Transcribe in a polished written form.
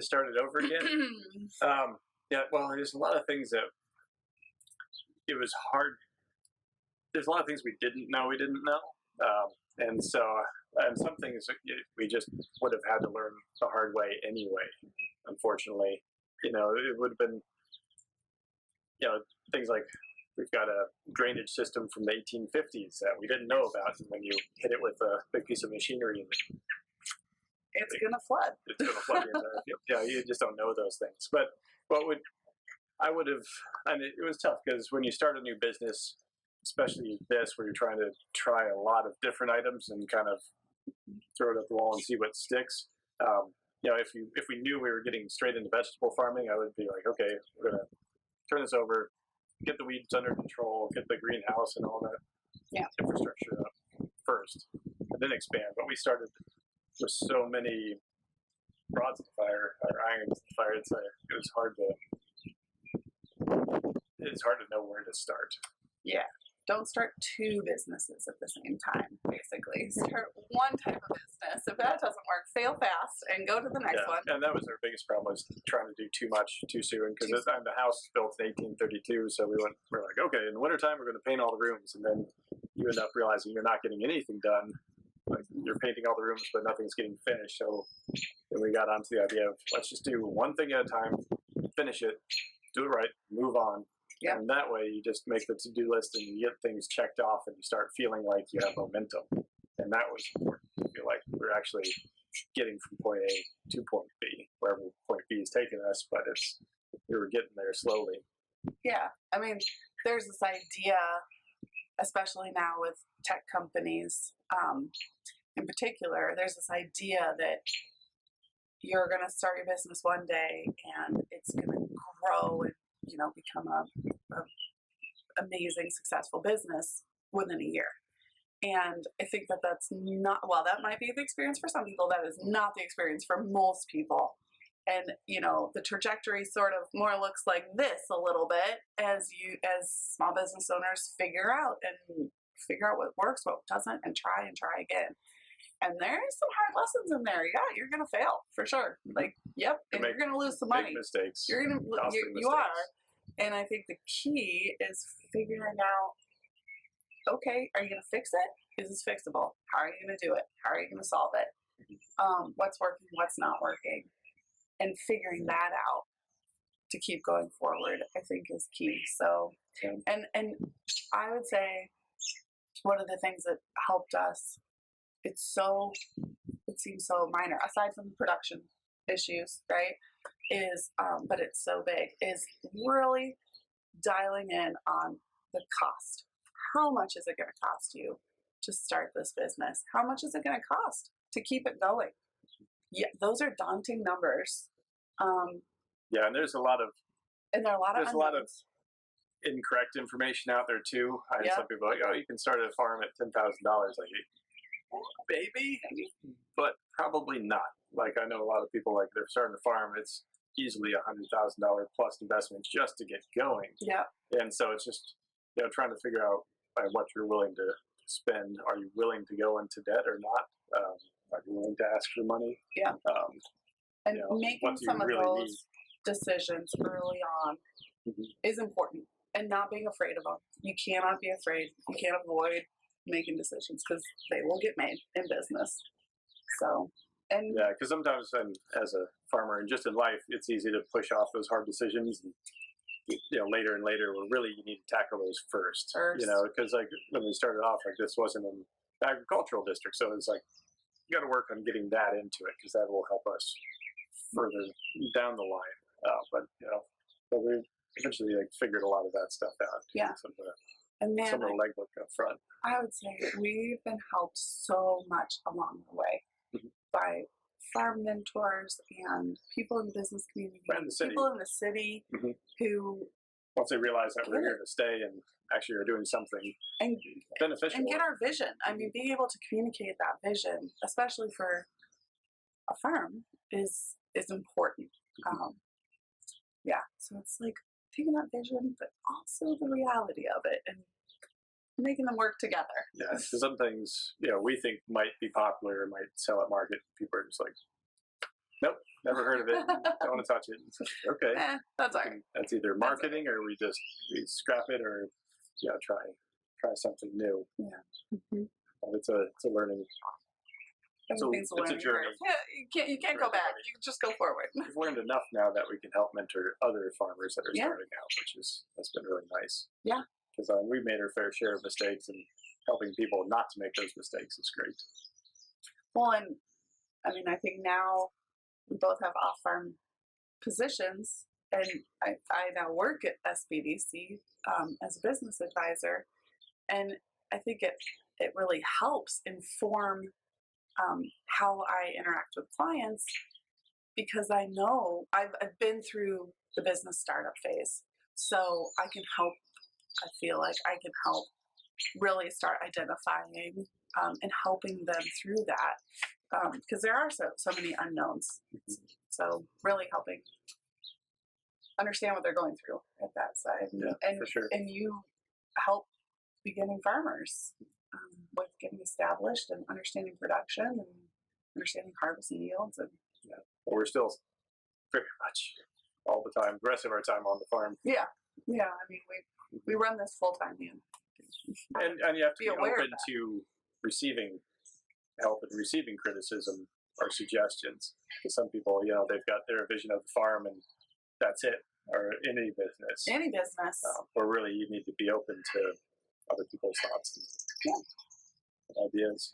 start it over again. Yeah, well, there's a lot of things that it was hard. There's a lot of things we didn't know, and some things we just would have had to learn the hard way anyway. Unfortunately, it would have been, things like we've got a drainage system from the 1850s that we didn't know about, and when you hit it with a big piece of machinery, it's going to flood. It's going to flood the entire field. Yeah, you just don't know those things. But it was tough because when you start a new business, especially this, where you're trying to try a lot of different items and kind of throw it at the wall and see what sticks. If we knew we were getting straight into vegetable farming, I would be like, okay, we're going to turn this over, get the weeds under control, get the greenhouse and all that infrastructure up first, and then expand. But we started with so many rods in the fire, or irons in the fire. It was hard to know where to start. Yeah. Don't start two businesses at the same time, basically. Start one type of business. If that doesn't work, fail fast and go to the next one. And that was our biggest problem, was trying to do too much too soon. Because at the time, the house was built in 1832, so we're like, okay, in the wintertime, we're going to paint all the rooms. And then you end up realizing you're not getting anything done. Like, you're painting all the rooms, but nothing's getting finished. So then we got onto the idea of, let's just do one thing at a time, finish it, do it right, move on. Yep. And that way you just make the to-do list and you get things checked off and you start feeling like you have momentum. And that was important. I feel like we're actually getting from point A to point B, wherever point B is taking us, but we were getting there slowly. Yeah. I mean, there's this idea, especially now with tech companies in particular, there's this idea that you're going to start your business one day and it's going to grow and become a amazing, successful business within a year. And I think that's not, well, that might be the experience for some people. That is not the experience for most people. And, the trajectory sort of more looks like this a little bit as small business owners figure out what works, what doesn't, and try again. And there's some hard lessons in there. Yeah, you're going to fail for sure. Like, yep. And you're going to lose some money. Mistakes. You are. And I think the key is figuring out, okay, are you going to fix it? Is this fixable? How are you going to do it? How are you going to solve it? What's working? What's not working? And figuring that out to keep going forward, I think, is key. So, and I would say one of the things that helped us, it seems so minor, aside from the production issues, right? But it's so big, is really dialing in on the cost. How much is it going to cost you to start this business? How much is it going to cost to keep it going? Yeah, those are daunting numbers. And there's a lot of incorrect information out there too. Some people are like, oh, you can start a farm at $10,000. Like, maybe, but probably not. Like, I know a lot of people, like, they're starting a farm, it's easily $100,000 plus investment just to get going. Yeah. And so it's just, trying to figure out what you're willing to spend. Are you willing to go into debt or not? Are you willing to ask for money? Yeah. And making some of those decisions early on is important, and not being afraid of them. You cannot be afraid. You can't avoid making decisions because they will get made in business. So, because sometimes, as a farmer and just in life, it's easy to push off those hard decisions. And, later and later, you need to tackle those first. Because like when we started off, like, this wasn't an agricultural district, so it's like you got to work on getting that into it because that will help us further down the line. But we eventually figured a lot of that stuff out. Yeah. Some of the legwork up front. I would say we've been helped so much along the way by farm mentors and people in the business community, people in the city who, once they realize that we're here to stay and actually are doing something beneficial and get our vision. I mean, being able to communicate that vision, especially for a farm, is important. So it's like taking that vision, but also the reality of it and making them work together. Yeah, so some things we think might be popular or might sell at market. People are just like, nope, never heard of it. Don't want to touch it. It's like, okay. That's all right. That's either marketing or we scrap it or try something new. Yeah. Mm-hmm. It's a learning. It's a journey. Yeah, you can't go back. You can just go forward. We've learned enough now that we can help mentor other farmers that are starting out, that's been really nice. Yeah. Because we've made our fair share of mistakes, and helping people not to make those mistakes is great. Well, and I mean, I think now we both have off-farm positions, and I now work at SBDC as a business advisor, and I think it really helps inform how I interact with clients, because I know I've been through the business startup phase, so I can help. I feel like I can help really start identifying and helping them through that, because there are so many unknowns. So really helping understand what they're going through at that side. Yeah, for sure. And you help beginning farmers with getting established and understanding production and understanding harvest and yields. And well, we're still pretty much all the time, the rest of our time on the farm. Yeah. I mean, we run this full time, man. And you have to be open to receiving help and receiving criticism or suggestions. Because some people, they've got their vision of the farm and that's it, or any business. Any business. Or really, you need to be open to other people's thoughts and ideas.